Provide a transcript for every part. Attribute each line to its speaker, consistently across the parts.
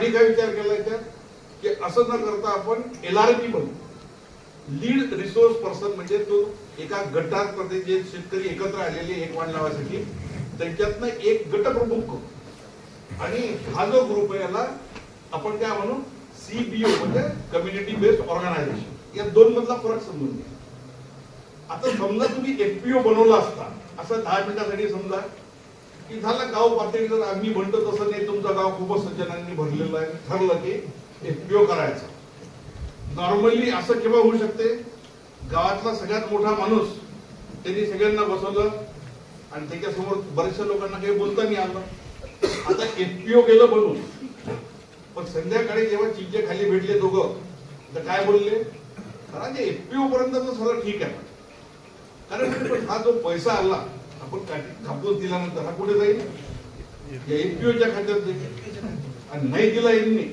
Speaker 1: आम्ही काय विचार केलाय का की असं न करता आपण LRP बनवू, लीड रिसोर्स पर्सन, म्हणजे तो एका गटात जे शेतकरी एकत्र आलेले एक वाण लावासाठी त्यांच्यातनं एक गटप्रमुख करू, आणि हा जो ग्रुप आहे याला आपण काय म्हणू CBO म्हणजे कम्युनिटी बेस्ड ऑर्गनायझेशन. या दोन मधला फरक समजून घ्या. आता समजा तुम्ही FPO बनवला असता, असं 10 मिनिटासाठी समजा की झालं गाव पातळीवर आम्ही म्हणतो तसं नाही, तुमचं गाव खूपच सज्जनांनी भरलेलं आहे, ठरलं की FPO करायचं. नॉर्मली असं केव्हा होऊ शकते, गावातला सगळ्यात मोठा माणूस त्यांनी सगळ्यांना बसवलं आणि त्याच्यासमोर बऱ्याचशा लोकांना काही बोलता नाही आलं. आता FPO केलं बनवून, पण संध्याकाळी जेव्हा चिंचे खाली भेटले दोघं तर काय बोलले, खरा जे FPO पर्यंत सगळं ठीक आहे, कारण हा जो पैसा आला आपण कापूस दिल्यानंतर हा कुठे जाईल, या FPOच्या खात्यात जाईल. आणि नाही दिला यांनी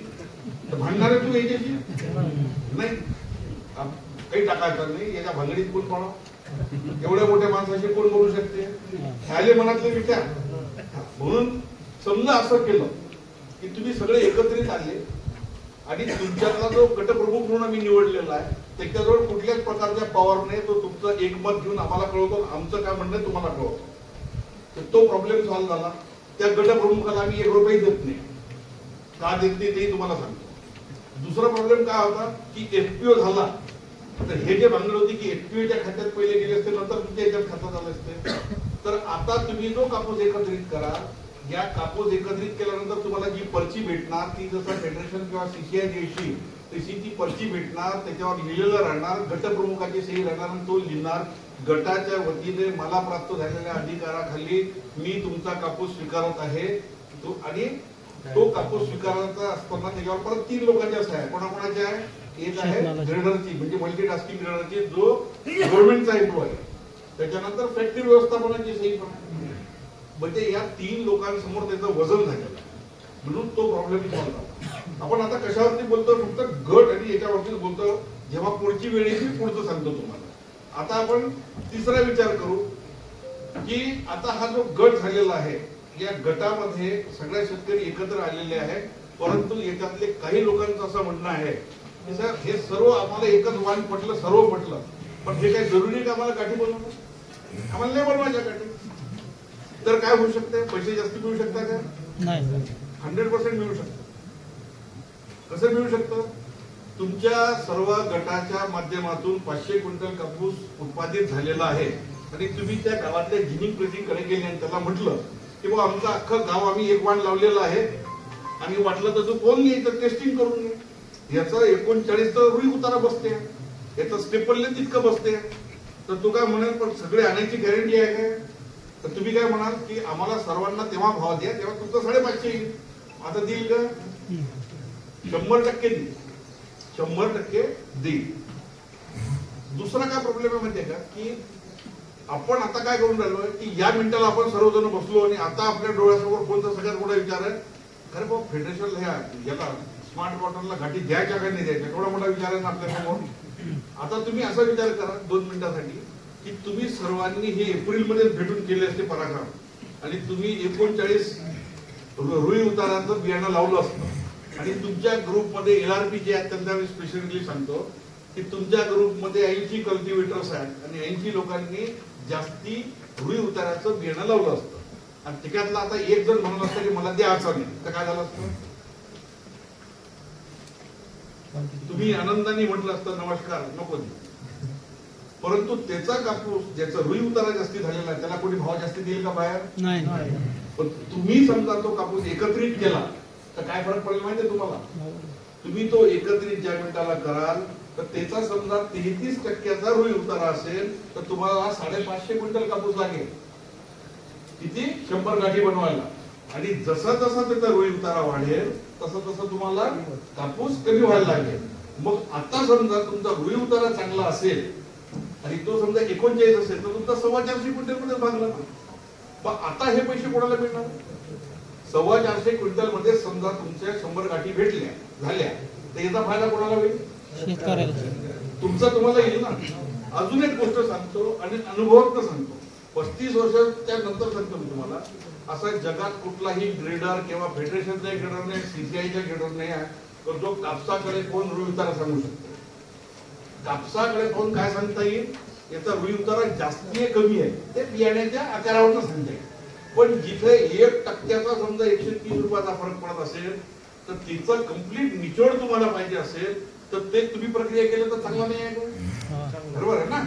Speaker 1: तर भांडणार तू याच्याशी नाही, काही टाकायचं नाही, याच्या भांगडीत कोण पडा, एवढ्या मोठ्या माणसाशी कोण बोलू शकते, ह्याले मनातले विचार. म्हणून समजा असं केलं की तुम्ही सगळे एकत्रित आले आणि तुमच्यातला जो गटप्रमुख म्हणून आम्ही निवडलेला आहे त्याच्याजवळ कुठल्याच प्रकारच्या पॉवर नाही, तो तुमचं एकमत घेऊन आम्हाला कळवतो, आमचं काय म्हणणं आहे तुम्हाला कळवतो. तर तो प्रॉब्लेम सॉल्व्ह झाला. त्या गटप्रमुखाला आम्ही 1 रुपये देत नाही, का देत नाही ते तुम्हाला सांगतो. दुसरा प्रॉब्लेम काय होता की FPO झाला तर हे जे भांडण होती की FPOच्या खात्यात पहिले गेले असते, नंतर तुमच्या याच्यात खात्यात आले असते. तर आता तुम्ही जो कापूस एकत्रित करा, या कापूस एकत्रित केल्यानंतर तुम्हाला जी पर्ची भेटणार ती जसं फेडरेशन किंवा CCI द्यायची तशी ती पर्ची भेटणार, त्याच्यावर लिहिलेलं राहणार, गटप्रमुखाची सही राहणार आणि तो लिहिणार गटाच्या वतीने मला प्राप्त झालेल्या अधिकाराखाली मी तुमचा कापूस स्वीकारत आहे. आणि तो कापूस स्वीकारायचा असताना त्याच्यावर परत 3 लोकांच्या सह्या आहे. कोणाकोणाच्या आहे, एक आहे ग्रेडरची म्हणजे मल्टीटास्किंग ग्रेडरची जो गव्हर्नमेंटचा एम्प्लॉय, त्याच्यानंतर फॅक्टरी व्यवस्थापनाची सही पण, म्हणजे या 3 लोकांसमोर त्याचं वजन झालेलं आहे. म्हणून तो प्रॉब्लेम सॉल्व्ह झाला. आपण आता कशावरती बोलतो, फक्त गट आणि याच्यावरतीच बोलतो. जेव्हा पुढची वेळ येईल मी पुढचं सांगतो तुम्हाला. आता आपण तिसरा विचार करू की आता हा जो गट झालेला आहे या गटामध्ये सगळे शेतकरी एकत्र आलेले आहेत, परंतु याच्यातले काही लोकांचं असं म्हणणं आहे की सर हे सर्व आम्हाला एकच वाण पटलं, सर्व पटलं, पण हे काय जरुरी का आम्हाला गाठी बनवणं, आम्हाला नाही बनवायच्या गाठी. तर काय होऊ शकते, पैसे जास्त मिळू शकतात का, नाही, 100% मिळू शकतं. कसं मिळू शकतं, तुमच्या सर्व गटाच्या माध्यमातून 500 क्विंटल कापूस उत्पादित झालेला आहे आणि तुम्ही त्या गावातल्या जिनिंग प्रेसिंगकडे गेले आणि त्याला म्हटलं की बाबा आमचं अख्खं गाव आम्ही एक वाण लावलेलं आहे आणि वाटलं तर तू कोण नाही तर टेस्टिंग करून घे, याचं 39 तर रुई उतारा बसते, याचं स्टेपलने तितकं बसते, तर तू काय म्हणाल पण सगळे आणायची गॅरंटी आहे काय, तर तुम्ही काय म्हणाल की आम्हाला सर्वांना तेव्हा भाव द्या तेव्हा तुमचं 550 येईल. आता देईल का, 100% देईल, 100% देईल. दुसरा काय प्रॉब्लेम आहे माहितीये का की आपण आता काय करून राहिलोय की या मिनिटाला आपण सर्वजण बसलो आणि आता आपल्या डोळ्यासमोर कोणता सगळ्यात मोठा विचार आहे, खरं बाबा फेडरेशनला याला स्मार्ट वॉटरला घाटी द्यायच्या का नाही द्यायच्या, थोडा मोठा विचार आहे ना आपल्यासमोर. आता तुम्ही असा विचार करा 2 मिनिटासाठी की तुम्ही सर्वांनी हे एप्रिलमध्ये भेटून केले असते पराक्रम आणि तुम्ही 39 रुई उतारांचं बियाणं लावलं असतं आणि तुमच्या ग्रुपमध्ये LRP जे आहेत त्यांना मी स्पेशली सांगतो की तुमच्या ग्रुपमध्ये 80 कल्टिवेटर्स आहेत आणि 80 लोकांनी जास्ती रुई उताराचं बियाणं लावलं असतं आणि त्याच्यातला आता एक जण म्हणून असतं की मला द्यायचं नाही, तर काय झालं असतं, तुम्ही आनंदाने म्हटलं असतं नमस्कार नको दे. परंतु त्याचा कापूस ज्याचा रुई उतारा जास्ती झालेला आहे त्याला कोणी भाव जास्ती देईल का बाहेर, नाही. पण तुम्ही समजा तो कापूस एकत्रित केला तर काय फरक पडेल माहितीये तुम्हाला, तुम्ही तो एकत्रित ज्या मिनिटाला कराल तर त्याचा समजा 33% रुई उतारा असेल तर तुम्हाला 550 क्विंटल कापूस लागेल, किती 100 गाठी बनवायला. आणि जसा जसा त्याचा रुई उतारा वाढेल तसं तसं तुम्हाला कापूस कमी व्हायला लागेल. मग आता समजा तुमचा रुई उतारा चांगला असेल आणि तो समजा 39 असेल तर तुमचा 450 क्विंटल मध्ये भागला. पण आता हे पैसे कोणाला मिळणार, 450 क्विंटल मध्ये समजा तुमच्या 100 गाठी भेटल्या झाल्या तर याचा फायदा कोणाला होईल, शेतकऱ्याला. तुमचा तुम्हाला येईल ना. अजून एक गोष्ट सांगतो आणि अनुभवातून सांगतो 35 वर्षाच्या नंतर सांगतो मी तुम्हाला, असा जगात कुठलाही ग्रेडर किंवा फेडरेशनचा ग्रेडर नाही, सीसीआयचा ग्रेडर नाही आहे तर जो कापसाकडे कोण रुई उतारा सांगू शकतो. कापसाकडे कोण काय सांगता येईल, याचा रुई उतारा जास्ती आहे कमी आहे ते बियाण्याच्या आकारावर सांगता येईल. पण जिथे 1% समजा 130 रुपयाचा फरक पडत असेल तर तिचा कम्प्लीट निचोड तुम्हाला पाहिजे असेल तर ते तुम्ही प्रक्रिया केलं तर चांगला नाही आहे का? बरोबर आहे ना.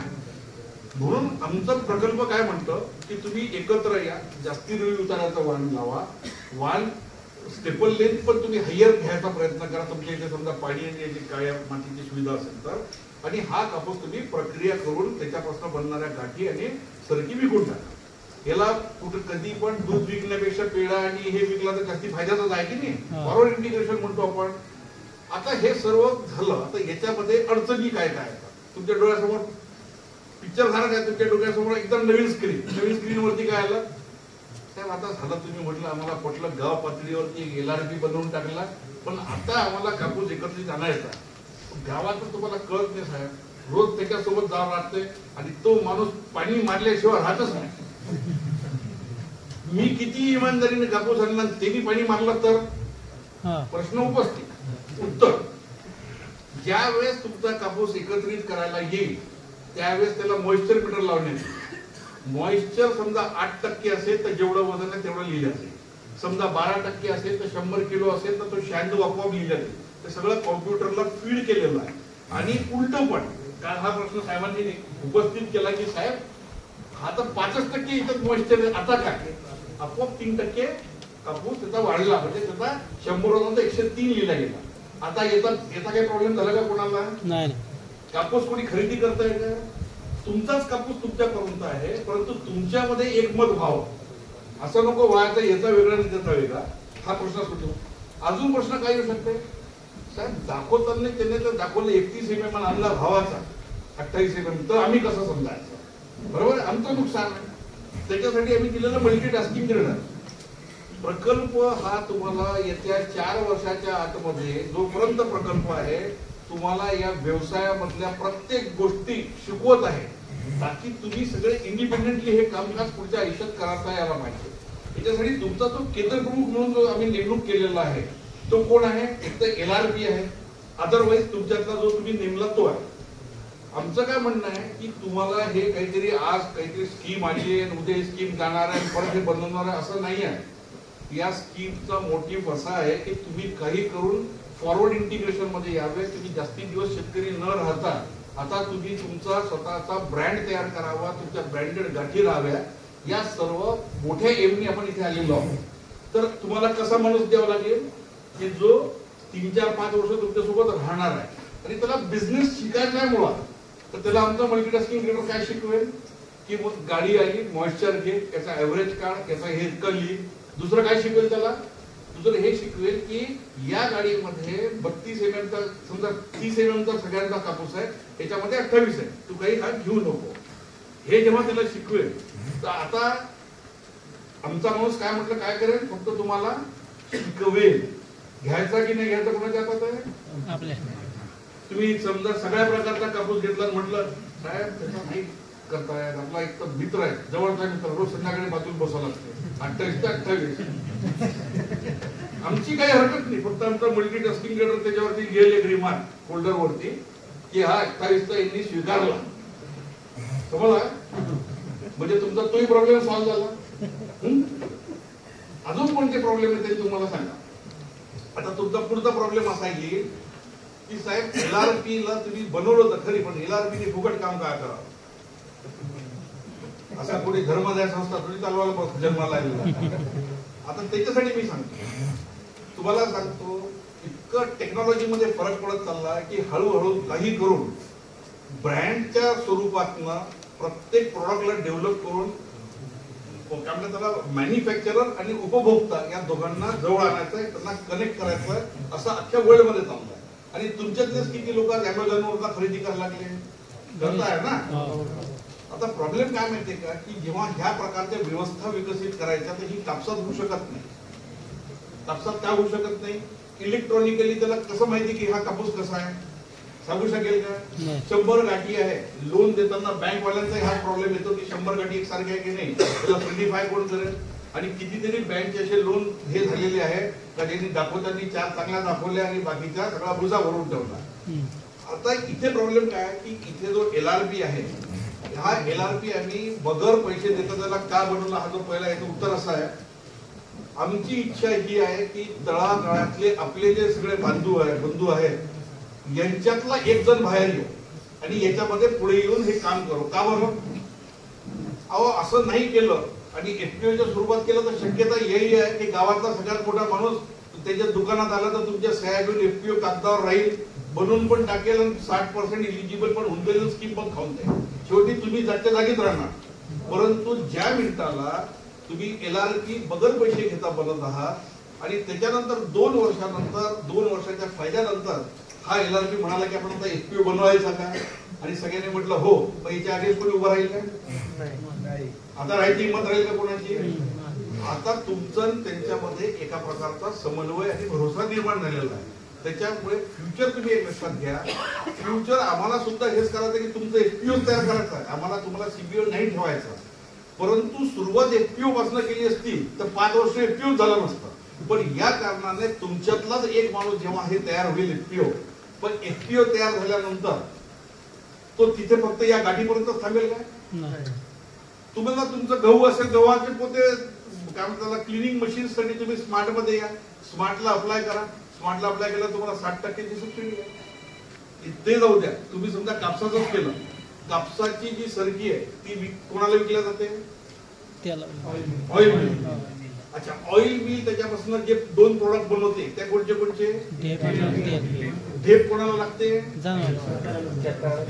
Speaker 1: म्हणून आमचा प्रकल्प काय म्हणतो की तुम्ही एकत्र या, जास्ती रुई उताराचा वाण लावा, वाण स्टेपल लेंथ पण तुम्ही हायर घ्यायचा प्रयत्न करा तुमच्या इथे समजा पाणी आणि याची काळ्या मातीची सुविधा असेल तर, आणि हा कापूस तुम्ही प्रक्रिया करून त्याच्यापासून बनणाऱ्या गाठी आणि सरकी विकून टाका. याला कुठे कधी पण दूध विकण्यापेक्षा पेढा आणि हे विकला तर जास्ती फायद्याचाच आहे की नाही. फॉरवर्ड इंटिग्रेशन म्हणतो आपण. आता हे सर्व झालं, आता याच्यामध्ये अडचणी काय काय तुमच्या डोळ्यासमोर पिक्चर झालं काय, तुमच्या डोळ्यासमोर एकदम नवीन स्क्रीन वरती काय आलं साहेब, आता झालं तुम्ही म्हटलं आम्हाला पटलं गाव पातळीवरती LRP बनवून टाकला, पण आता आम्हाला कापूस एकत्रित आणायचा. गावात तुम्हाला कळत नाही साहेब, रोज त्याच्यासोबत जावं लागते आणि तो माणूस पाणी मारल्याशिवाय राहतच नाही. मी किती इमानदारीने कापूस आणला त्यांनी पाणी मारलं तर प्रश्न उपस्थित. उत्तर, ज्या वेळेस तुमचा कापूस एकत्रित करायला येईल त्यावेळेस त्याला मॉइश्चर मीटर लावण्यात. मॉइश्चर समजा 8% असेल तर जेवढं वजन आहे तेवढं लिहिलं जाईल. समजा 12% असेल तर 100 किलो असेल तर तो शँडो आपोआप लिहिलं जाईल. ते सगळं कॉम्प्युटरला फीड केलेलं आहे. आणि उलट पण काल हा प्रश्न साहेबांनी उपस्थित केला की साहेब हा तर 5% इथं मॉइश्चर आहे, आता काय, आपोआप 3% कापूस त्याचा वाढला, म्हणजे त्याचा 100 वरून 103 लिहिला गेला. आता याचा काही प्रॉब्लेम झाला का कोणाला? नाही. कापूस कोणी खरेदी करताय का? तुमचाच कापूस तुमच्यापर्यंत आहे, परंतु तुमच्यामध्ये एकमत व्हावं. असं नको व्हायचं याचा वेगळा आणि त्याचा वेगळा. हा प्रश्न सुटतो. अजून प्रश्न काय येऊ शकते साहेब, दाखवताना त्याने तर दाखवलं 31 mm आणला भावाचा 28 mm, तर आम्ही कसं समजायचं? बरोबर, आमचं नुकसान आहे. त्याच्यासाठी आम्ही दिलेलं मल्टीटास्किंग ग्रेडर प्रकल्प हा तुम्हाला येत्या 4 वर्षाच्या आतमध्ये जोपर्यंत प्रकल्प आहे तुम्हाला या व्यवसायामधल्या प्रत्येक गोष्टी शिकवत आहे, ताकी तुम्ही सगळे इंडिपेंडेंटली हे कामकाज पुढच्या आयुष्यात करता यायला पाहिजे. याच्यासाठी तुमचा तो केंद्र प्रमुख म्हणून जो आम्ही नेमणूक केलेला आहे तो कोण आहे? एक तर LRP आहे, अदरवाईज तुमच्यातला जो तुम्ही नेमला तो आहे. आमचं काय म्हणणं आहे की तुम्हाला हे काहीतरी आज काहीतरी स्कीम आली आहे, उद्या स्कीम जाणार आहे, परत हे बनवणार आहे असं नाही आहे. या स्कीमचा मोटिव्ह असा आहे की तुम्ही काही करून फॉरवर्ड इंटिग्रेशन मध्ये यावे. तुम्ही जास्ती दिवस शेतकरी न राहता आता तुम्ही तुमचा स्वतःचा ब्रँड तयार करावा, तुमच्या ब्रँडेड गाठी राहाव्या. या सर्व मोठ्या एमनी आपण इथे आलेलो आहोत. तर तुम्हाला कसा माणूस द्यावा लागेल की जो 3-4-5 वर्ष तुमच्यासोबत राहणार आहे आणि त्याला बिझनेस शिकायचा आहे मुळात. तर त्याला आमचा मल्टीटास्किंग ग्रेडर काय शिकवेल की मग गाडी आली, मॉइश्चर घे, त्याचा ऍव्हरेज काढ, त्याचा हे लिही. दुसरं काय शिकवेल त्याला? दुसरं हे शिकवेल की या गाडीमध्ये 32 mm चा समजा 30 mm चा सगळ्यांचा कापूस आहे, त्याच्यामध्ये 28 आहे, तू काही हा घेऊ नको. हे जेव्हा त्याला शिकवेल तर आता आमचा माणूस काय म्हटलं काय करेल, फक्त तुम्हाला शिकवेल. घ्यायचा की नाही घ्यायचा कोणाच्या हातात आहे? आपल्या. तुम्ही समजा सगळ्या प्रकारचा कापूस घेतला म्हटलं साहेब त्याचा नाही करताय, आपला एक तर मित्र आहे, जवळचा मित्र, रोज संध्याकाळी बाजूला बसावं लागते, 28 ते 28. आमची काही हरकत नाही, फक्त आमचा मल्टीटास्किंग ग्रेडर त्याच्यावरती गेल एक रिमार्क फोल्डर वरती की हा 28चा यांनी स्वीकारला, समजला, म्हणजे तुमचा तोही प्रॉब्लेम सॉल्व्ह झाला. अजून कोणते प्रॉब्लेम आहे ते तुम्हाला सांगा. आता तुमचा पुढचा प्रॉब्लेम असा येईल की साहेब LRP ला तुम्ही बनवलं तर खरी, पण LRP ने फुकट काम काय करावं? असा कोणी धर्मदाय संस्था थोडी चालवायला जन्माला आलेला. आता त्याच्यासाठी मी सांगतो, तुम्हाला सांगतो इतकं टेक्नॉलॉजी मध्ये फरक पडत चालला की हळूहळू काही करून ब्रँडच्या स्वरूपातनं प्रत्येक प्रॉडक्टला डेव्हलप करून काय म्हणतात त्याला मॅन्युफॅक्चरर आणि उपभोक्ता या दोघांना जवळ आणायचं आहे, त्यांना कनेक्ट करायचं आहे, असं अख्ख्या वर्ल्ड मध्ये चाललंय. आणि तुमच्यातलेच किती लोक अमेझॉनवर खरेदी करायला लागले, करताय ना. आता प्रॉब्लेम काय माहितीये का की जेव्हा ह्या प्रकारच्या व्यवस्था विकसित करायच्या तर ही कापसात होऊ शकत नाही. कापसात काय होऊ शकत नाही? इलेक्ट्रॉनिकली त्याला कसं माहिती की हा कापूस कसा आहे? सांगू शकेल का? 100 गाठी आहे, लोन देताना बँकवाल्यांचा हा प्रॉब्लेम येतो की 100 गाठी एकसारख्या आहे की नाही, त्याला फ्रीडिफाय कोण करेल? आणि कितीतरी बँकचे असे लोन हे झालेले आहे का ज्यांनी दाखवताना 4 चांगल्या दाखवल्या आणि बाकीचा सगळा बुजा भरून ठेवला. आता इथे प्रॉब्लेम काय की इथे जो LRP आहे, हा LRP आम्ही बगर पैसे देता त्याला का बनवला, हा जो पहिला याचं उत्तर असं आहे. आमची इच्छा ही आहे की तळागाळातले आपले जे सगळे बंधू आहेत यांच्यातला एक जण बाहेर येऊ आणि याच्यामध्ये पुढे येऊन हे काम करू. का बरं? अहो असं नाही केलं आणि FPOच्या स्वरूपात केलं तर शक्यता यही आहे की गावातला सगळ्यात मोठा माणूस त्याच्या दुकानात आला तर तुमच्या सह्या घेऊन FPO कागदावर राहील, बनवून पण टाकेल आणि 60% इलिजिबल पण होऊन जाईल, स्कीम पण खाऊन जाईल. शेवटी तुम्ही जागच्या जागीच राहणार. परंतु ज्या मिनिटाला तुम्ही LRP बगर पैसे घेता बनत आहात आणि त्याच्यानंतर 2 वर्षानंतर 2 वर्षाच्या फायद्यानंतर हा LRP म्हणाला की आपण आता FPO बनवायचा का, आणि सगळ्यांनी म्हटलं हो, मग याच्या आधीच कोणी उभं राहील का? आता राहायची हिंमत राहील का कोणाची? आता तुमचं त्यांच्यामध्ये एका प्रकारचा समन्वय आणि भरोसा निर्माण झालेला आहे. त्याच्यामुळे फ्युचर तुम्ही एक लक्षात घ्या. फ्युचर आम्हाला सुद्धा हेच करायचं की तुमचं FPO तयार करायचं आहे, आम्हाला तुम्हाला CBO नाही ठेवायचा. परंतु सुरुवात FPO पासून केली असती तर 5 वर्ष FPO झाला नसतं. पण या कारणाने तुमच्यातलाच एक माणूस जेव्हा हे तयार होईल FPO, पण FPO तयार झाल्यानंतर तो तिथे फक्त या गाठीपर्यंत थांबेल काय? तुम्हाला तुमचं गहू असेल, गव्हाचे पोते काय म्हणतात क्लिनिंग मशीन साठी तुम्ही स्मार्ट मध्ये या, स्मार्टला अप्लाय करा. स्मार्टला अप्लाय केला तुम्हाला 60% सबसिडी आहे. ते जाऊ द्या, तुम्ही समजा कापसाचंच केलं, कापसाची जी सरकी आहे ती कोणाला विकल्या जाते? Oil mill. अच्छा, ऑइल मिल त्याच्यापासून जे 2 प्रोडक्ट बनवते त्या कोणते कोणते? ढेप कोणाला लागते?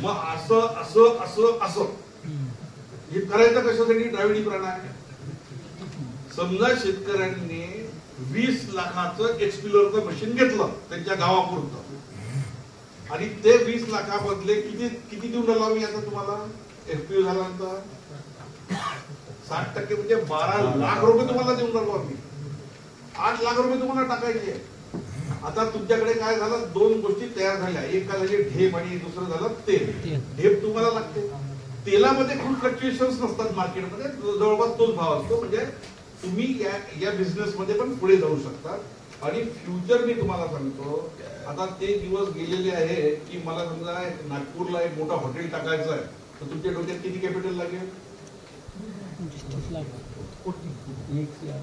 Speaker 1: मग असं असं असं असं हे करायचं कशासाठी? द्राविडी प्राणायाम. समजा शेतकऱ्यांनी 20 लाखाचं एक्सपिलरचं मशीन घेतलं त्यांच्या गावापुरतं आणि ते 20 लाखामधले किती देऊन राहिलो मी आता तुम्हाला FPO झाल्यानंतर? 60% म्हणजे 12 लाख रुपये तुम्हाला देऊन राहिलो आम्ही. 8 लाख रुपये तुम्हाला टाकायचे. आता तुमच्याकडे काय झालं, 2 गोष्टी तयार झाल्या, एक काय झाली ढेप आणि दुसरं झालं तेल. ढेप तुम्हाला लागते, तेलामध्ये खूप फ्लक्च्युएशन्स नसतात मार्केटमध्ये, जवळपास तोच भाव असतो. म्हणजे तुम्ही या बिझनेस मध्ये पण पुढे जाऊ शकता. आणि फ्युचर मी तुम्हाला सांगतो, आता ते दिवस गेलेले आहे की मला समजा नागपूरला एक मोठा हॉटेल टाकायचं आहे तर तुमच्या डोक्यात किती कॅपिटल लागेल?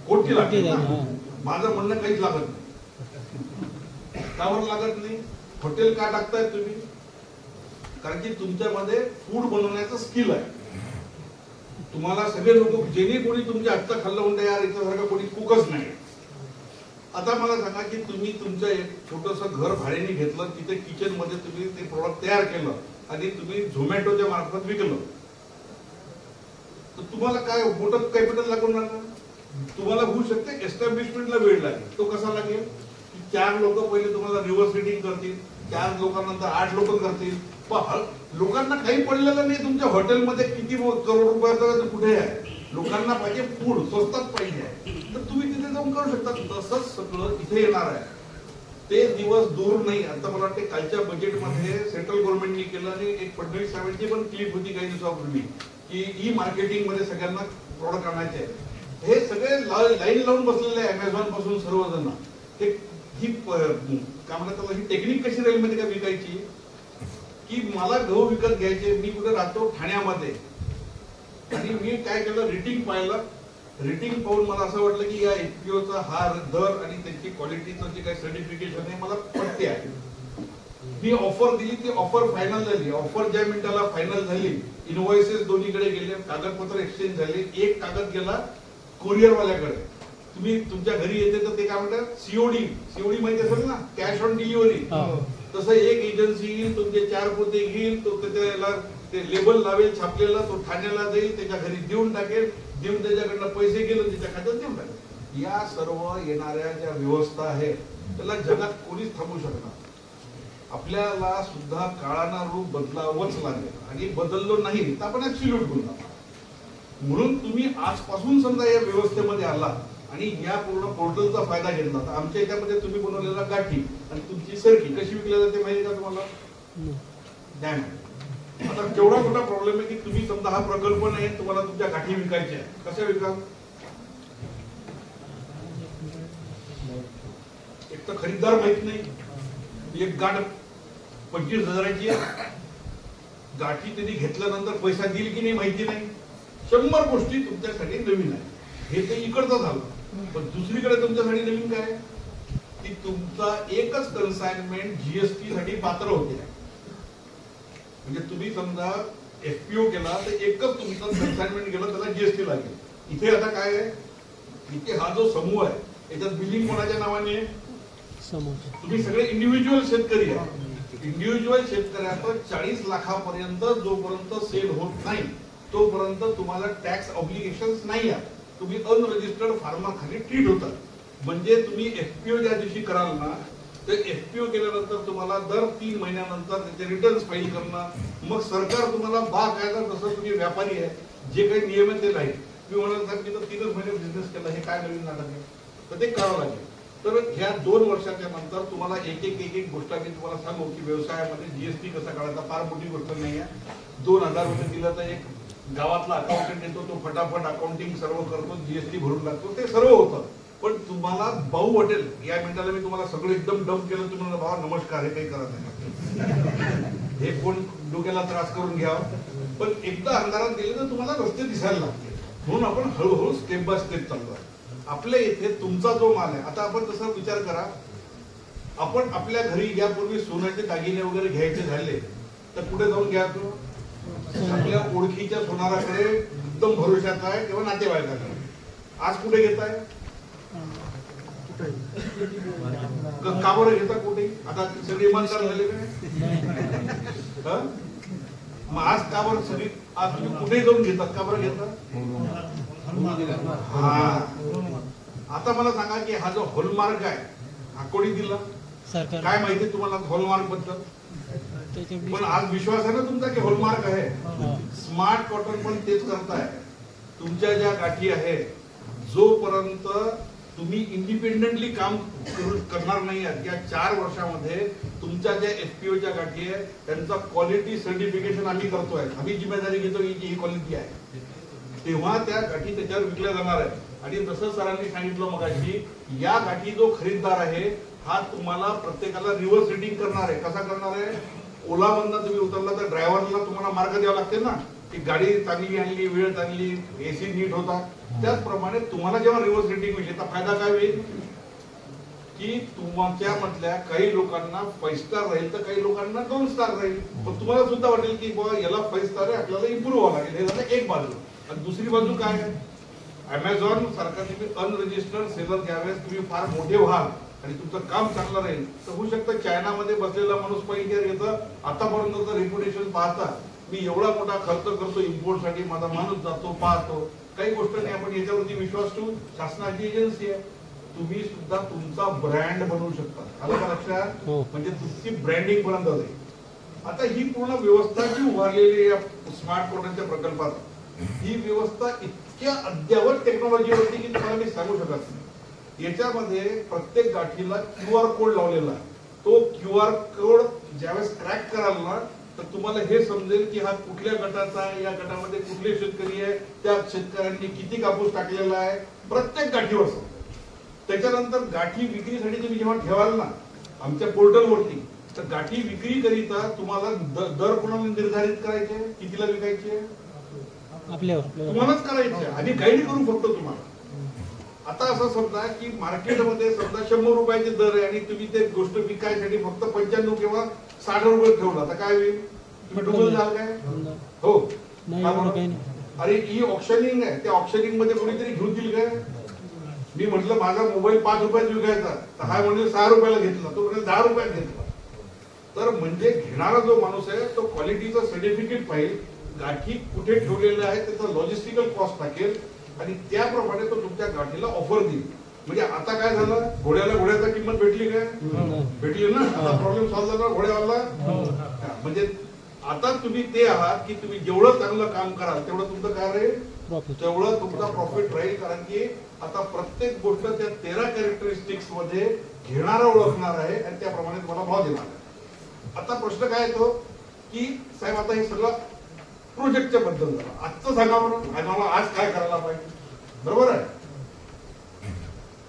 Speaker 1: कोटी लागेल. माझं म्हणणं काहीच लागत नाही. का बरं लागत नाही? हॉटेल का टाकताय तुम्ही? कारण की तुमच्यामध्ये फूड बनवण्याचं स्किल आहे. तुम्हाला सगळे लोक जेणे कोणी तुमच्या हातचं खाल्लं म्हणता यार याच्यासारखं कोणी कुकच नाही. आता मला सांगा की तुम्ही तुमचं एक छोटंसं घर भाड्याने घेतलं, तिथे किचन मध्ये तुम्ही ते प्रोडक्ट तयार केलं आणि तुम्ही झोमॅटोच्या मार्फत विकलं, तर तुम्हाला काय मोठं कॅपिटल लागून राहणार? तुम्हाला होऊ शकते एस्टॅब्लिशमेंटला वेळ लागेल. तो कसा लागेल? 4 लोक पहिले तुम्हाला रिव्हर्स रिडिंग करतील, 4 लोकांनंतर 8 लोक करतील. पण लोकांना काही पडलेलं नाही तुमच्या हॉटेलमध्ये किती करोड रुपयाचं कुठे आहे. लोकांना पाहिजे फूड, स्वस्तात पाहिजे, तर तुम्ही तिथे जाऊन करू शकता. तसंच सगळं इथे येणार आहे. ते दिवस दूर नाही. आता मला वाटते कालच्या बजेटमध्ये सेंट्रल गव्हर्नमेंटने केलं आणि एक फडणवीस साहेबांची पण क्लिप होती काही दिवसापूर्वी की ई-मार्केटिंग मध्ये सगळ्यांना प्रॉडक्ट आणायचे. हे सगळे लाईन लावून बसलेले आहे अमेझॉन पासून सर्वजण. ही काय म्हणतात त्याला, ही टेक्निक कशी राहील माहिती का विकायची? की मला गहू विकत घ्यायचे, मी कुठे राहतो ठाण्यामध्ये, आणि मी काय केलं रेटिंग पाहिलं. रेटिंग पाहून मला असं वाटलं की या FPOचा हा दर आणि त्यांची क्वालिटीचं जे काही सर्टिफिकेशन आहे मला पटते आहे. मी ऑफर दिली, ती ऑफर फायनल झाली. ऑफर ज्या मिनिटाला फायनल झाली, इनव्हॉइसेस दोन्हीकडे गेले, कागदपत्र एक्सचेंज झाले. एक कागद गेला कुरिअरवाल्याकडे, तुम्ही तुमच्या घरी येते तर ते काय म्हणतात सीओडी माहिती असेल ना, कॅश ऑन डिलिव्हरी. तसं एक एजन्सी येईल, तुमचे 4 पोते घेईल, तो त्याला ते लेबल लावेल छापलेला, तो ठाण्याला जाईल, त्याच्या घरी देऊन टाकेल, देऊन त्याच्याकडनं पैसे गेले त्याच्या खात्यात देऊन टाकेल. या सर्व येणाऱ्या ज्या व्यवस्था आहे त्याला जगात कोणीच थांबू शकणार. आपल्याला सुद्धा काळानं रूप बदलावंच लागेल आणि बदललो नाही तर आपण ऍब्सोल्यूट बोलणार. म्हणून तुम्ही आजपासून समजा या व्यवस्थेमध्ये आला आणि या पूर्ण पोर्टलचा फायदा घेतला, तर आमच्या याच्यामध्ये तुम्ही बनवलेला गाठी आणि तुमची सरकी कशी विकली जाते माहिती का तुम्हाला? द्या. आता केवढा मोठा प्रॉब्लेम आहे की तुम्ही समजा हा प्रकल्प नाही, तुम्हाला तुमच्या गाठी विकायच्या आहे, कशा विकाल? एक तर खरीददार माहित नाही, एक गाठ 25,000ची आहे, गाठी त्यांनी घेतल्यानंतर पैसा देईल की नाही माहिती नाही, 100 गोष्टी तुमच्यासाठी नवीन आहे. हे ते इकडचं झालं. पण दुसरीकडे तुमच्यासाठी नवीन काय की तुमचा एकच कन्साइनमेंट जीएसटी साठी पात्र होते. म्हणजे तुम्ही समजा एफपीओ केला तर एकच तुमचा कन्साइनमेंट गेला, त्याला जीएसटी लागेल. इथे आता काय आहे, इथे हा जो समूह आहे याच्यात बिलिंग कोणाच्या नावाने आहे? तुम्ही सगळे इंडिव्हिज्युअल शेतकरी आहे. इंडिव्हिज्युअल शेतकऱ्याचं 40 लाखापर्यंत जोपर्यंत सेल होत नाही तोपर्यंत तुम्हाला टॅक्स ऑब्लिगेशन नाही आहे. तुम्ही अनरजिस्टर्ड फार्माखाली ट्रीट होतात. म्हणजे तुम्ही एफपीओ ज्या दिवशी कराल ना, तर एफपीओ केल्यानंतर तुम्हाला दर 3 महिन्यानंतर त्याचे रिटर्न्स फाईल करणं, मग सरकार तुम्हाला बाकायदा, जसं तुम्ही व्यापारी आहे जे काही नियम आहे ते नाही. मी म्हणाल साहेब मी तर 3च महिने बिझनेस केला, हे काय नवीन नाटक आहे, तर ते करावं लागेल. तर ह्या 2 वर्षाच्या नंतर तुम्हाला एक गोष्ट मी तुम्हाला सांगू की व्यवसायामध्ये जीएसटी कसा काढायचा फार मोठी गोष्ट नाही आहे. 2,000 रुपये दिलं तर एक गावातला अकाउंटंट येतो, तो फटाफट अकाउंटिंग सर्व करतो, जीएसटी भरून लागतो, ते सर्व होतं. पण तुम्हाला भाऊ वाटेल या मिनिटाला मी तुम्हाला सगळं एकदम डम केलं, तुम्हाला भावा नमस्कार, हे काही करत नाही, हे कोण डोक्याला त्रास करून घ्यावं. पण एकदा अंधारात गेले तर तुम्हाला रस्ते दिसायला लागते. म्हणून आपण हळूहळू स्टेप बाय स्टेप चाललो. आपल्या इथे तुमचा जो माल आहे, आता आपण तसा विचार करा, आपण आपल्या घरी यापूर्वी सोन्याचे दागिने वगैरे घ्यायचे झाले तर कुठे जाऊन घ्यायचो? आपल्या ओळखीच्या सोनाराकडे एकदम भरोशाचा आहे किंवा नातेवाईकाकडे. आज कुठे घेताय? का बरं घेता कुठे? आता सगळे इमानदार झाले काय? मग आज का बरं सगळी आज तुम्ही कुठे जाऊन घेतात? का बरं घेतात? हा, आता मला सांगा की हा जो हॉलमार्क आहे हा कोणी दिला? काय माहिती तुम्हाला हॉलमार्क बद्दल? पण आज विश्वास आहे ना तुमचा की हॉलमार्क आहे. स्मार्ट कॉटन पण तेच करताय. तुमच्या ज्या गाठी आहेत, जोपर्यंत तुम्ही इंडिपेंडेंटली काम करणार नाही आहात, या 4 वर्षामध्ये तुमच्या ज्या एफपीओच्या गाठी आहेत त्यांचा क्वालिटी सर्टिफिकेशन आम्ही करतोय, आम्ही जिम्मेदारी घेतो की ही क्वालिटी आहे, तेव्हा त्या गाठी त्याच्यावर विकल्या जाणार आहे. आणि जसं सरांनी सांगितलं मगाशी, या गाठी जो खरीददार आहे हा तुम्हाला प्रत्येकाला रिव्हर्स रेटिंग करणार आहे. कसा करणार आहे? ओलामधनं तुम्ही उतरला तर ड्रायव्हरला तुम्हाला मार्क द्यावा लागते ना की गाडी चांगली आणली, वेळ चांगली, एसी नीट होता. त्याचप्रमाणे तुम्हाला जेव्हा रिव्हर्स रेटिंग होईल त्याचा फायदा काय होईल की तुमच्या मधल्या काही लोकांना 5 स्टार राहील तर काही लोकांना 2 स्टार राहील. पण तुम्हाला सुद्धा वाटेल की बाबा याला 5 स्टार आहे, आपल्याला इम्प्रूव्ह व्हावं लागेल. हे झालं एक बाजू. आणि दुसरी बाजू काय आहे? अमेझॉन सारखा तुम्ही अनरजिस्टर्ड सेलर ज्यावेळेस तुम्ही फार मोठे व्हाल आणि तुमचं काम चांगलं राहील तर होऊ शकतं चायनामध्ये बसलेला माणूस पहिल्या याचं आतापर्यंतचं रेप्युटेशन पाहता मी एवढा मोठा खर्च करतो इम्पोर्टसाठी, माझा माणूस जातो पाहतो, काही गोष्ट नाही, आपण याच्यावरती विश्वास ठेवू. शासनाची एजन्सी आहे, तुम्ही सुद्धा तुमचा ब्रँड बनवू शकता. आलं का लक्षात? म्हणजे तुमची ब्रँडिंग पर्यंत जाईल. आता ही पूर्ण व्यवस्था जी उभारलेली या स्मार्ट कॉटनच्या प्रकल्पात, ही व्यवस्था इतक्या अद्ययावत टेक्नॉलॉजीवरती की तुम्हाला मी सांगू शकत नाही. याच्यामध्ये प्रत्येक गाठीला QR कोड लावलेला आहे. तो QR कोड ज्यावेळेस ट्रॅक कराल ना तर तुम्हाला हे समजेल की हा कुठल्या गटाचा आहे, या गटामध्ये कुठले शेतकरी आहे, त्या शेतकऱ्यांनी किती कापूस टाकलेला आहे, प्रत्येक गाठीवर. त्याच्यानंतर गाठी विक्रीसाठी तुम्ही जेव्हा ठेवाल ना आमच्या पोर्टलवरती, तर गाठी विक्री करिता तुम्हाला दर कोणाला निर्धारित करायचे, कितीला विकायचे तुम्हालाच करायचे. आम्ही गाईड करू फक्त तुम्हाला. आता असं समजा की मार्केटमध्ये समजा 100 रुपयाचे दर आहे आणि तुम्ही ते गोष्ट विकायसाठी फक्त 95 किंवा 60 रुपये ठेवला तर काय होईल? तुम्ही डुबल जाल काय? हो, अरे ही ऑप्शनिंग आहे, त्या ऑप्शनिंग मध्ये कोणीतरी घेऊन देईल काय? मी म्हटलं माझा मोबाईल 5 रुपयात विकायचा तर हा म्हणजे 6 रुपयाला घेतला, तो म्हणजे 10 रुपयात घेतला. तर म्हणजे घेणारा जो माणूस आहे तो क्वालिटीचं सर्टिफिकेट पाहिजे, गाठी कुठे ठेवलेल्या आहे त्याचा लॉजिस्टिकल कॉस्ट टाकेल आणि त्याप्रमाणे तो तुमच्या गाठीला ऑफर देईल. म्हणजे आता काय झालं, घोड्याचा किंमत भेटली काय? भेटली ना. आता प्रॉब्लेम सॉल्व्ह झाला घोड्यावाला. म्हणजे आता तुम्ही ते आहात की तुम्ही जेवढं चांगलं काम कराल तेवढं तुमचं काय राहील, तेवढं तुमचा प्रॉफिट राहील. कारण की आता प्रत्येक गोष्ट त्या 13 कॅरेक्टरिस्टिक्स मध्ये घेणारा ओळखणार आहे आणि त्याप्रमाणे तुम्हाला भाव देणार आहे. आता प्रश्न काय येतो की साहेब आता हे सगळं प्रोजेक्टच्या बद्दल झालं, आजचं सांगा म्हणून आम्हाला आज काय करायला पाहिजे, बरोबर आहे.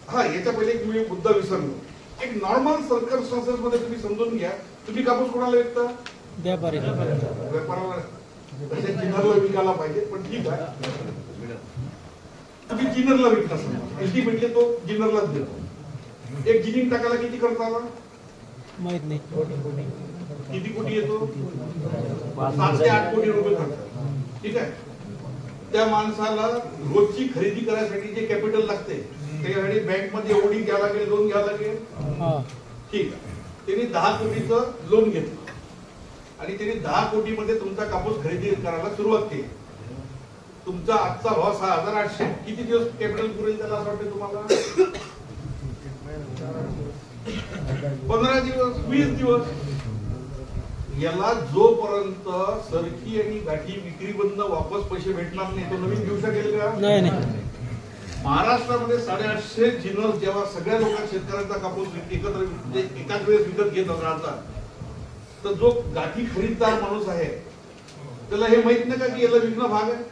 Speaker 1: हा याच्या पहिले एक मी मुद्दा विसरलो. एक नॉर्मल सर्कमस्टन्सेस मध्ये तुम्ही समजून घ्या, तुम्ही कापूस कोणाला विकता? व्यापाराला. तसे जिनरला विकायला पाहिजे, पण ठीक आहे तुम्ही जिनरला विकता समजा, अल्टिमेटली तो जिनरलाच देतो. एक जिनिंग टाकायला किती खर्च आला
Speaker 2: माहित नाही,
Speaker 1: किती कोटी येतो? 7 ते 8 कोटी रुपये खर्च. ठीक आहे. त्या माणसाला रोजची खरेदी करायसाठी जे कॅपिटल लागते त्याच्यासाठी बँक मध्ये एवढी घ्यावं लागेल, लोन घ्यावं लागेल. ठीक आहे. त्यांनी 10 कोटीचं लोन घेतलं आणि त्यांनी 10 कोटीमध्ये तुमचा कापूस खरेदी करायला सुरुवात केली. तुमचा आजचा भाव 6,800. किती दिवस कॅपिटल पुरेल त्याला असं वाटतं तुम्हाला? 15 दिवस, 20 दिवस. याला जोपर्यंत सरकी आणि गाठी विक्री बंद वापस पैसे भेटणार नाही तो नवीन घेऊ शकेल का?
Speaker 2: नाही.
Speaker 1: महाराष्ट्रामध्ये 850 जिनर जेव्हा सगळ्या लोकांना शेतकऱ्यांचा कापूस एकत्र एकाच वेळेस विकत घेत राहतात, तर जो गाठी खरीददार माणूस आहे त्याला हे माहित नाही का की याला विकणं भाग आहे.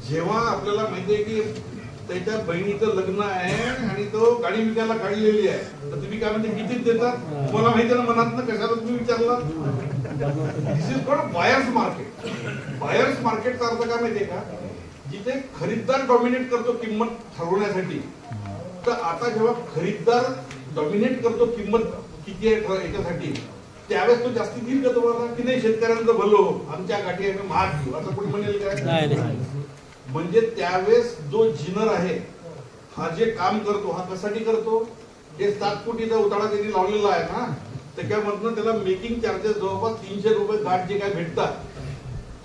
Speaker 1: जेव्हा आपल्याला माहिती आहे की त्याच्या बहिणीचं लग्न आहे आणि तो गाडी विकायला काढलेली आहे, तर तुम्ही काय म्हणते कितीच देतात? तुम्हाला माहिती आहे ना मनात ना, कशाला तुम्ही विचारला? This is called buyers market. Buyers मार्केटचा अर्थ काय माहितीये का? जिथे खरीददार डॉमिनेट करतो किंमत ठरवण्यासाठी, तर आता जेव्हा खरीददार डॉमिनेट करतो किंमत किती आहे याच्यासाठी, त्यावेळेस तो जास्ती देईल का तुम्हाला की नाही? शेतकऱ्यांचं भलो, आमच्या गाठी आम्ही महाग घेऊ असं कोणी म्हणेल काय? म्हणजे त्यावेळेस जो जिनर आहे हा जे काम करतो हा कशासाठी करतो? हे 7 कोटीचा उताळा त्यांनी लावलेला आहे ना, त्याच्यामधनं त्याला मेकिंग चार्जेस जवळपास 300 रुपये गाठ जे काय भेटतात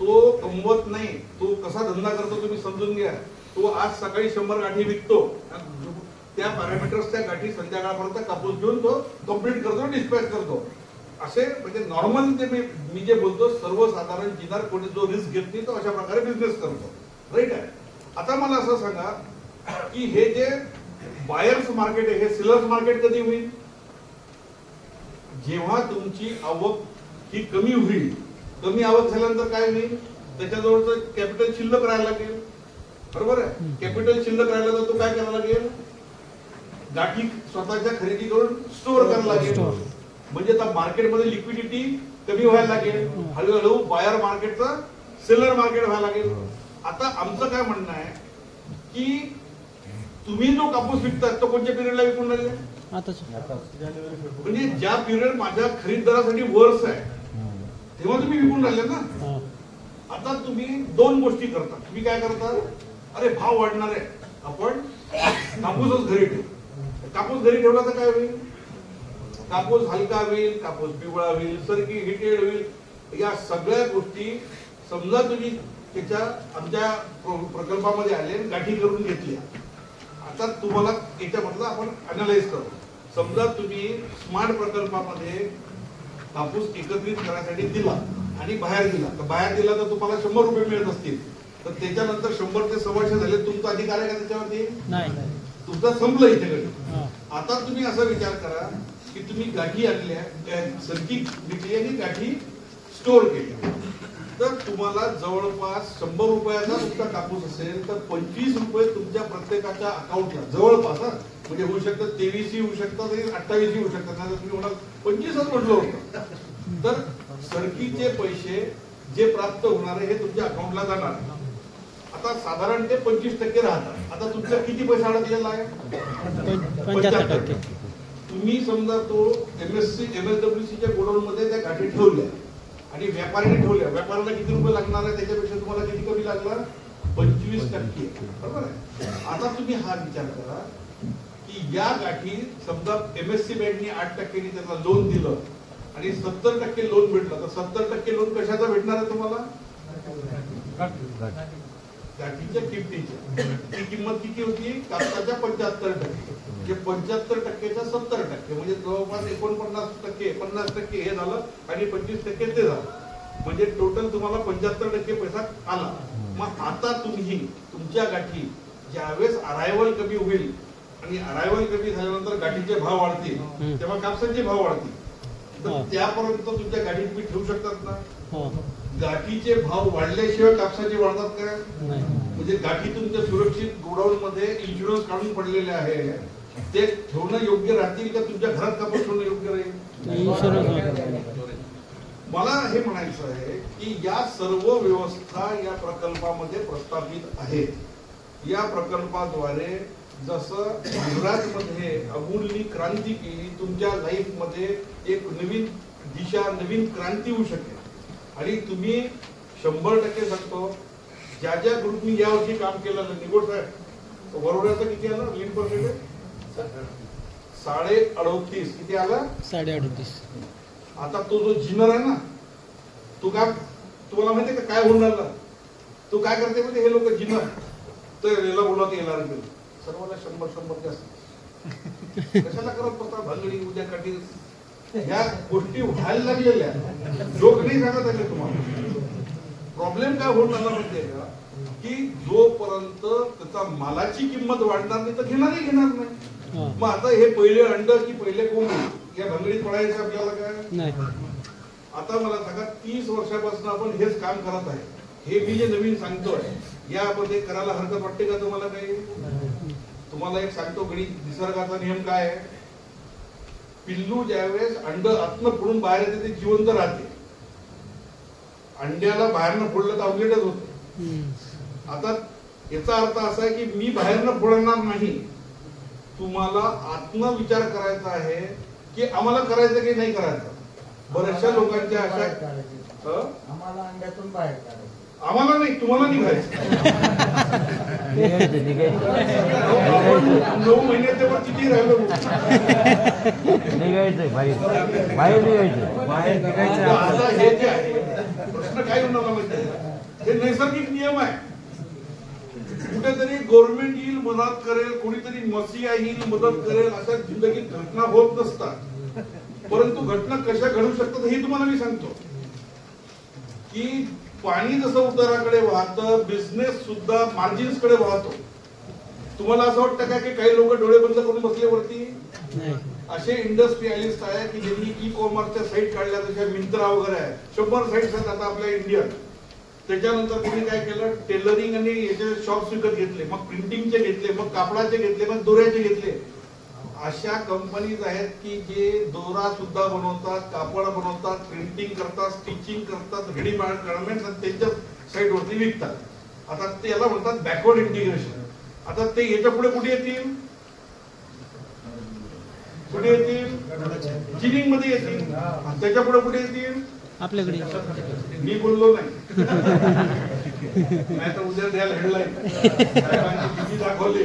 Speaker 1: तो कमवत नाही. तो कसा धंदा करतो तुम्ही समजून घ्या. तो आज सकाळी 100 गाठी विकतो, त्या पॅरामीटर्सच्या गाठी संध्याकाळपर्यंत कापूस घेऊन तो कम्प्लीट करतो, डिस्पॅच करतो. असे म्हणजे नॉर्मल ते मी जे बोलतो सर्वसाधारण जिनर कोणी जो रिस्क घेत नाही तो अशा प्रकारे बिझनेस करतो. राईट आहे. आता मला असं सांगा की हे जे बायर्स मार्केट आहे हे सेलर्स मार्केट कधी होईल? जेव्हा तुमची आवक ही कमी होईल. कमी आवक झाल्यानंतर काय होईल? त्याच्याजवळचं कॅपिटल शिल्लक राहायला लागेल, बरोबर आहे. कॅपिटल शिल्लक राहिला तर तो काय करायला लागेल? गाठी स्वतःच्या खरेदी करून स्टोअर करायला लागेल. म्हणजे आता मार्केटमध्ये लिक्विडिटी कमी व्हायला लागेल. हळूहळू बायर मार्केटचं सेलर मार्केट व्हायला लागेल. आता आमचं काय म्हणणं आहे की तुम्ही जो कापूस विकतात तो कोणत्या पिरियडला विकून राहिले? म्हणजे ज्या पिरियड माझ्या खरीददारासाठी वर्ष आहे तेव्हा तुम्ही विकून राहिले ना. आता तुम्ही 2 गोष्टी करता. तुम्ही काय करता? अरे भाव वाढणार आहे, आपण कापूसच घरी ठेवू. कापूस घरी ठेवला तर काय होईल? कापूस हलका होईल, कापूस पिवळा होईल, सरकी हिटेड होईल. या सगळ्या गोष्टी समजा तुम्ही त्याच्या आमच्या प्रकल्पामध्ये आले, गाठी करून घेतल्या. आता तुम्हाला याच्यामधलं आपण अनालाइज करू. समजा तुम्ही स्मार्ट प्रकल्पामध्ये कापूस एकत्रित करण्यासाठी दिला आणि बाहेर दिला, तर बाहेर दिला तर तुम्हाला 100 रुपये मिळत असतील, तर त्याच्यानंतर 100 ते 100 झाले, तुमचा अधिकार आहे का त्याच्यावरती? नाही. तुमचं संपलं इथे. आता तुम्ही असा विचार करा की तुम्ही गाठी आणल्या, सरकी विकली आणि गाठी स्टोअर केल्या, तर तुम्हाला जवळपास 100 रुपयाचा तुमचा कापूस असेल तर 25 रुपये तुमच्या प्रत्येकाच्या अकाउंटला जवळपास, म्हणजे होऊ शकतं 23 होऊ शकतात, 28 होऊ शकतात. नाही तुम्ही म्हणाल 25च म्हटलं होतं, तर सरकीचे पैसे जे प्राप्त होणारे हे तुमच्या अकाउंटला जाणार. आता साधारण ते 25% राहतात. आता तुमचा किती पैसा अडकलेला आहे? 75%. तुम्ही समजा तो MSWCच्या गोडाऊन मध्ये त्या गाठी ठेवल्या आणि व्यापाऱ्याने ठेवल्या. व्यापाऱ्याला किती रुपये लागणार आहे? त्याच्यापेक्षा तुम्हाला किती कमी लागला? 25%. बरोबर आहे. आता तुम्ही हा विचार करा की या गाठी समजा MSC बँकने 8%नी त्याला लोन दिलं आणि 70% लोन भेटलं, तर 70% लोन कशाचा भेटणार आहे तुम्हाला? गाठीच्या किमतीच्या. ती किंमत किती होती? कापसाच्या 75%. म्हणजे 75%च्या 70% म्हणजे जवळपास 49%, 50% हे झालं आणि 25% ते झालं. म्हणजे टोटल तुम्हाला 75% पैसा आला. मग आता तुम्ही तुमच्या गाठी ज्यावेळेस अरायवल कमी होईल आणि अरायवल कमी झाल्यानंतर गाठीचे भाव वाढतील, तेव्हा कापसाचे भाव वाढतील. तर त्यापर्यंत तुमच्या गाडीत तुम्ही ठेवू शकतात ना. गाठीचे भाव वाढल्याशिवाय कापसाचे वाढतात का? म्हणजे गाठी तुमच्या सुरक्षित गोडाऊन मध्ये इन्शुरन्स काढून पडलेले आहे, ते ठेवणं योग्य राहतील का तुमच्या घरात कापूस ठेवणं योग्य राहील? मला हे म्हणायचं आहे की या सर्व व्यवस्था या प्रकल्पामध्ये प्रस्थापित आहेत. या प्रकल्पाद्वारे जसं गुजरातमध्ये अमूलनी क्रांती केली, तुमच्या लाईफ मध्ये एक नवीन दिशा, नवीन क्रांती होऊ शकेल. आणि तुम्ही 100% सांगतो, ज्या ज्या ग्रुपनी यावर्षी काम केलं, निगोड साहेब वरोड्याचं किती आलं लीड पर्सेंटेज? 38.5. किती आला? 38.5. आता तो जो जिनर आहे ना, तो काय तुम्हाला माहितीये का काय होऊन राहिला? तो काय करते म्हणजे हे लोक जिनर तर याला बोलवते LRP सर्वांना 100 जास्त कशाला करत बसता भांगडी उद्या काठी. ह्या गोष्टी व्हायला लागलेल्या, लोक नाही सांगत आले तुम्हाला. प्रॉब्लेम काय होऊन राहिला माहितीये का की जोपर्यंत त्याचा मालाची किंमत वाढणार नाही तर घेणार नाही. मग आता हे पहिले अंड की पहिले कोंबडी या भांगडीत पडायचं आपल्याला काय? आता मला सांगा, 30 वर्षापासून आपण हेच काम करत आहे. हे मी जे नवीन सांगतोय यामध्ये करायला हरकत वाटते का तुम्हाला? काही तुम्हाला एक सांगतो, गणित निसर्गाचा नियम काय आहे? पिल्लू ज्यावेळेस अंड आतनं फोडून बाहेर येते ते जिवंत राहते. अंड्याला बाहेरनं फोडलं तर ऑमलेटच होते. आता याचा अर्थ असा आहे की मी बाहेरनं फोडणार नाही, तुम्हाला आत्म विचार करायचा आहे की आम्हाला करायचं की नाही करायचं. बऱ्याचशा लोकांच्या अशा
Speaker 2: आम्हाला अंड्यातून बाहेर काढायचं,
Speaker 1: आम्हाला नाही तुम्हाला निघायचं. 9 महिन्याच्या वर किती राहिलो
Speaker 3: निघायचं बाहेर निघायचं बाहेर.
Speaker 1: आता हे जे आहे प्रश्न काय होणार माहिती, हे नैसर्गिक नियम आहे. कुठेतरी गव्हर्नमेंट येईल मदत करेल, कोणीतरी मसीहा येईल मदत करेल, अशा जिंदगीत घटना होत नसतात. परंतु घटना कशा घडू शकतात हे तुम्हाला मी सांगतो की पाणी जसं उताराकडे वाहतं, बिझनेस सुद्धा मार्जिन्स कडे वाहतो. तुम्हाला असं वाटतं का की काही लोक डोळे बंद करून बसले वरती? असे इंडस्ट्रियलिस्ट आहे की ज्यांनी ई-कॉमर्सच्या साईट काढल्या, जशा मिंत्रा वगैरे आहे. 100 साईट्स आहेत आता आपल्या इंडियात. त्याच्यानंतर त्यांनी काय केलं, टेलरिंग आणि याचे शॉप्स विकत घेतले, मग प्रिंटिंगचे घेतले, मग कापडाचे घेतले, मग दोऱ्याचे घेतले. अशा कंपनीज आहेत की जे दोरा सुद्धा बनवतात, कापड बनवतात, प्रिंटिंग करतात, स्टिचिंग करतात, रेडीमेड गार्मेंट्स त्यांच्या साईट वरती विकतात. आता ते याला म्हणतात बॅकवर्ड इंटिग्रेशन. आता ते याच्या पुढे कुठे येतील? कुठे येतील? जिनिंग मध्ये येतील. त्याच्या पुढे कुठे येतील?
Speaker 3: आपल्याकडे.
Speaker 1: मी बोललो नाही नाही तर उद्या द्यायला हेडलाईन किती दाखवली.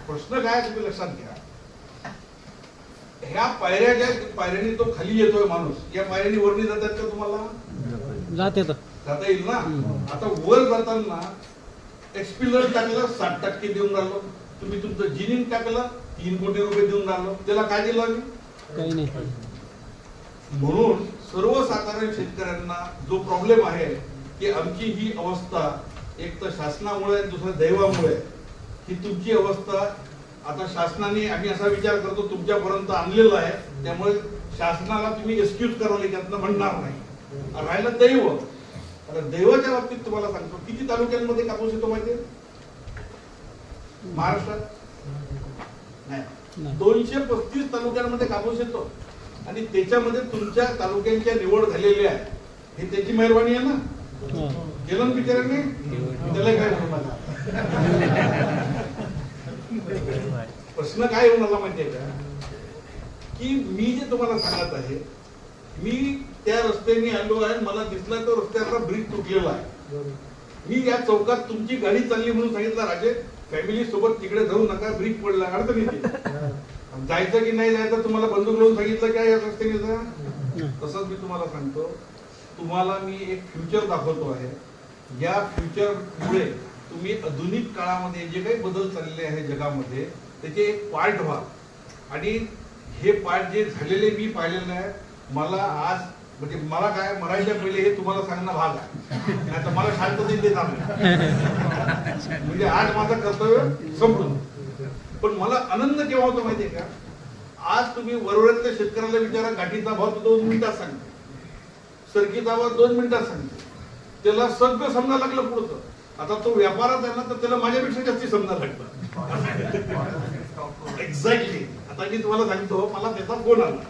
Speaker 1: प्रश्न काय तुम्ही लक्षात घ्या, ह्या पायऱ्या ज्या पायऱ्यांनी तो खाली येतोय माणूस, या पायऱ्यांनी वरणी जातात का तुम्हाला? जाता येईल ना. आता वर जाताना एक्सपिलर टाकलं 60% देऊन राहिलो, तुम्ही तुमचं जिनिंग टाकलं 3 कोटी रुपये देऊन राहिलो, त्याला काय दिलं आम्ही? काही नाही. म्हणून सर्वसाधारण शेतकऱ्यांना जो प्रॉब्लेम आहे की आमची ही अवस्था एक तर शासनामुळे, दुसरं दैवामुळे ही तुमची अवस्था आता शासनाने, आम्ही असा विचार करतो तुमच्यापर्यंत आणलेला आहे, त्यामुळे शासनाला तुम्ही एक्सक्यूज करावं त्यातनं म्हणणार नाही. राहिलं दैव, आता दैवाच्या बाबतीत तुम्हाला सांगतो, किती तालुक्यांमध्ये कापूस येतो माहितीये महाराष्ट्रात? नाही, 235 तालुक्यांमध्ये कापूस येतो. आणि त्याच्यामध्ये तुमच्या तालुक्यांच्या निवड झालेली आहे, हे त्याची मेहरबानी आहे ना. केलं बिचाराने, त्याला काय म्हणून. प्रश्न काय होऊन आला माहितीये का की मी जे तुम्हाला सांगत आहे, मी त्या रस्त्याने आलो आहे, मला दिसला तो रस्त्याचा ब्रिज तुटलेला आहे. मी या चौकात तुमची गाडी चालली म्हणून सांगितलं, राजे फॅमिली सोबत तिकडे जाऊ नका, ब्रिज पडला. अडचण येते, जायचं की नाही जायचं तुम्हाला बंदूक लावून सांगितलं काय या रस्त्याने जा. तसंच मी तुम्हाला सांगतो, तुम्हाला मी एक फ्युचर दाखवतो आहे. या फ्युचर मुळे तुम्ही आधुनिक काळामध्ये जे काही बदल चाललेले आहे जगामध्ये त्याचे एक पार्ट व्हा. आणि हे पार्ट जे झालेले मी पाहिलेलं आहे, मला आज म्हणजे मला काय मरायच्या पहिले हे तुम्हाला सांगणं भाग आहे, नाही तर मला शांततेत देत म्हणजे आज माझं कर्तव्य संपलं. पण मला आनंद केव्हा होतो माहितीये का, आज तुम्ही वरवड्यातल्या शेतकऱ्याला विचारा गाठीचा भाव तो 2 मिनिटात सांगतो, सरकीचा भाव 2 मिनिटात सांगतो, त्याला सगळं समजायला लागलं पुढचं. आता तो व्यापारात आहे ना, तर त्याला माझ्यापेक्षा जास्ती समजायला लागतं. एक्झॅक्टली. आता मी तुम्हाला सांगतो, मला त्याचा फोन आला